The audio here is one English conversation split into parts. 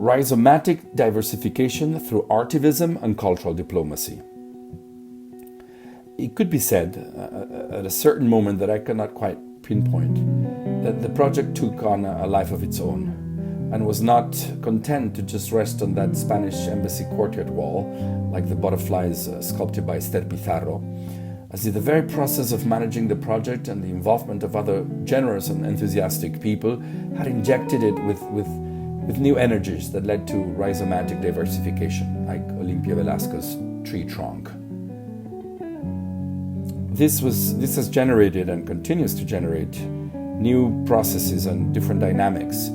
Rhizomatic diversification through artivism and cultural diplomacy. It could be said at a certain moment that I cannot quite pinpoint that the project took on a life of its own and was not content to just rest on that Spanish embassy courtyard wall like the butterflies sculpted by Esther Pizarro, as if the very process of managing the project and the involvement of other generous and enthusiastic people had injected it with new energies that led to rhizomatic diversification, like Olympia Velasquez's tree trunk. This has generated and continues to generate new processes and different dynamics,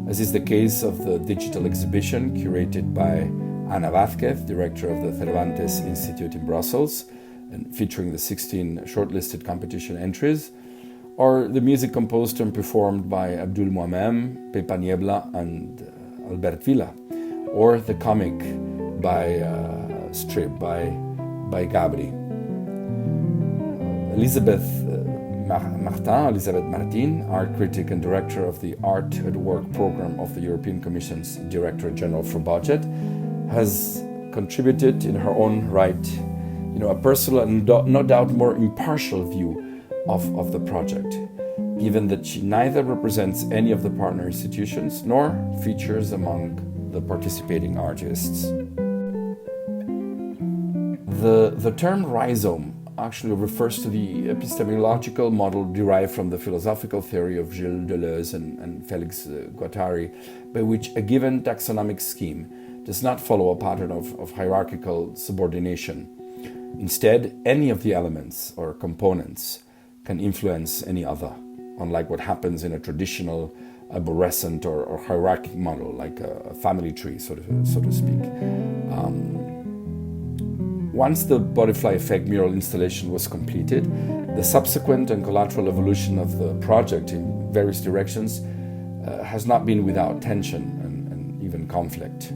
as is the case of the digital exhibition curated by Ana Vázquez, director of the Cervantes Institute in Brussels, and featuring the 16 shortlisted competition entries, or the music composed and performed by Abdul Muamem, Pepa Niebla, and Albert Villa, or the comic strip by Gabri. Elizabeth Martin, art critic and director of the Art at Work program of the European Commission's Director General for Budget, has contributed in her own right, a personal and no doubt more impartial view of the project, given that she neither represents any of the partner institutions nor features among the participating artists. The term rhizome actually refers to the epistemological model derived from the philosophical theory of Gilles Deleuze and Félix Guattari, by which a given taxonomic scheme does not follow a pattern of hierarchical subordination. Instead, any of the elements or components can influence any other, unlike what happens in a traditional arborescent or hierarchic model, like a family tree, so to speak. Once the butterfly effect mural installation was completed, the subsequent and collateral evolution of the project in various directions has not been without tension and even conflict.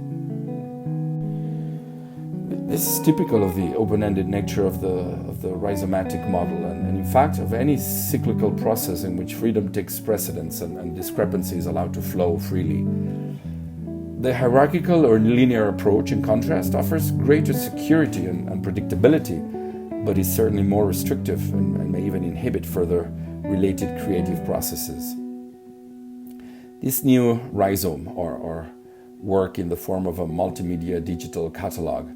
This is typical of the open-ended nature of the rhizomatic model, and in fact of any cyclical process in which freedom takes precedence and discrepancy is allowed to flow freely. The hierarchical or linear approach, in contrast, offers greater security and predictability, but is certainly more restrictive and may even inhibit further related creative processes. This new rhizome, or work in the form of a multimedia digital catalog,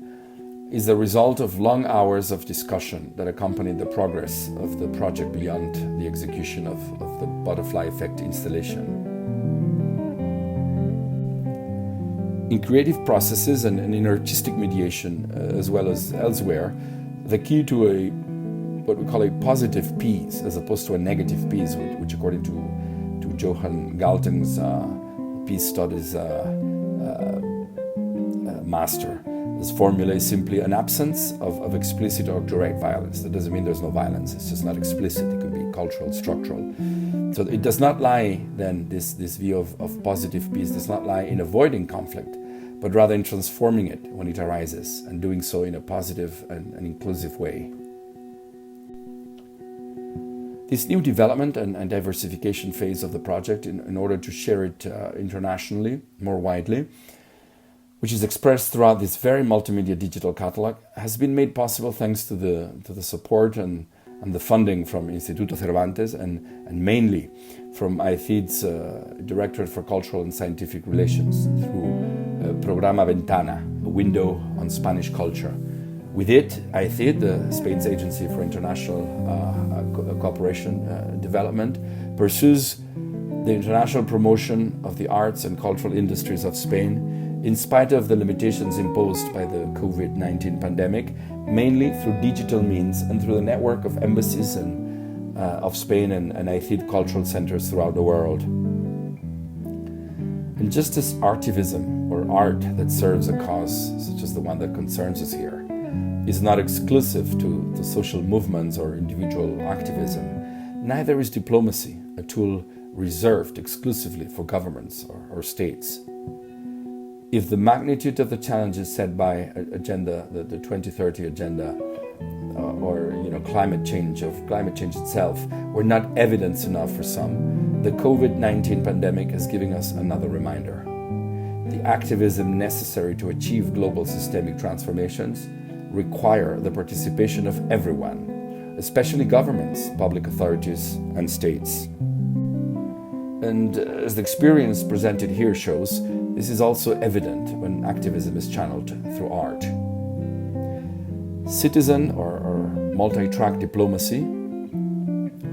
is the result of long hours of discussion that accompanied the progress of the project beyond the execution of the butterfly effect installation. In creative processes and in artistic mediation, as well as elsewhere, the key to what we call a positive piece, as opposed to a negative piece, which according to Johann Galting's peace studies master, this formula is simply an absence of explicit or direct violence. That doesn't mean there's no violence, it's just not explicit. It could be cultural, structural. So it does not lie, then, this view of positive peace does not lie in avoiding conflict, but rather in transforming it when it arises, and doing so in a positive and inclusive way. This new development and diversification phase of the project, in order to share it internationally, more widely, which is expressed throughout this very multimedia digital catalog, has been made possible thanks to the support and the funding from Instituto Cervantes and mainly from AECID's Directorate for Cultural and Scientific Relations through Programa Ventana, a window on Spanish culture. With it, AECID, Spain's Agency for International Cooperation Development, pursues the international promotion of the arts and cultural industries of Spain in spite of the limitations imposed by the COVID-19 pandemic, mainly through digital means and through the network of embassies of Spain and AECID cultural centers throughout the world. And just as artivism, or art that serves a cause such as the one that concerns us here, is not exclusive to social movements or individual activism, neither is diplomacy, a tool reserved exclusively for governments or states. If the magnitude of the challenges set by agenda, the 2030 agenda, or climate change itself, were not evidence enough for some, the COVID-19 pandemic is giving us another reminder. the activism necessary to achieve global systemic transformations require the participation of everyone, especially governments, public authorities, and states. And as the experience presented here shows, this is also evident when activism is channeled through art. Citizen or multi-track diplomacy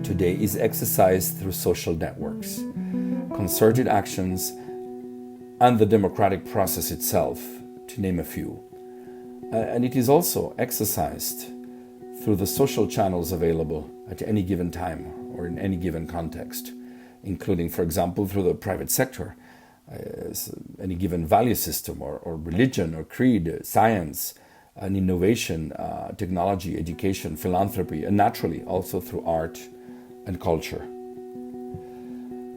today is exercised through social networks, concerted actions, and the democratic process itself, to name a few. And it is also exercised through the social channels available at any given time or in any given context, including, for example, through the private sector, any given value system or religion or creed, science, and innovation, technology, education, philanthropy, and naturally also through art and culture.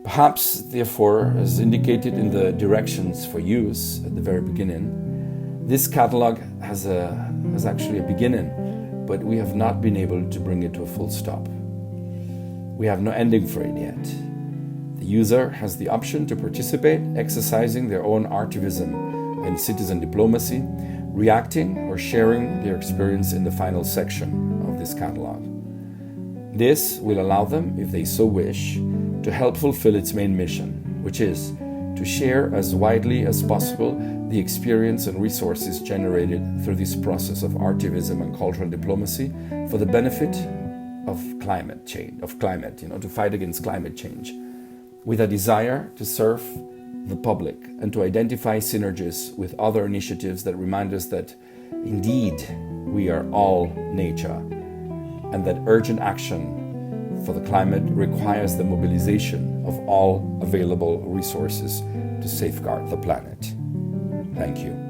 Perhaps, therefore, as indicated in the directions for use at the very beginning, this catalog has actually a beginning, but we have not been able to bring it to a full stop. We have no ending for it yet. The user has the option to participate, exercising their own artivism and citizen diplomacy, reacting or sharing their experience in the final section of this catalog. This will allow them, if they so wish, to help fulfill its main mission, which is to share as widely as possible the experience and resources generated through this process of artivism and cultural diplomacy for the benefit of climate change, to fight against climate change, with a desire to serve the public and to identify synergies with other initiatives that remind us that indeed we are all nature and that urgent action for the climate requires the mobilization of all available resources to safeguard the planet. Thank you.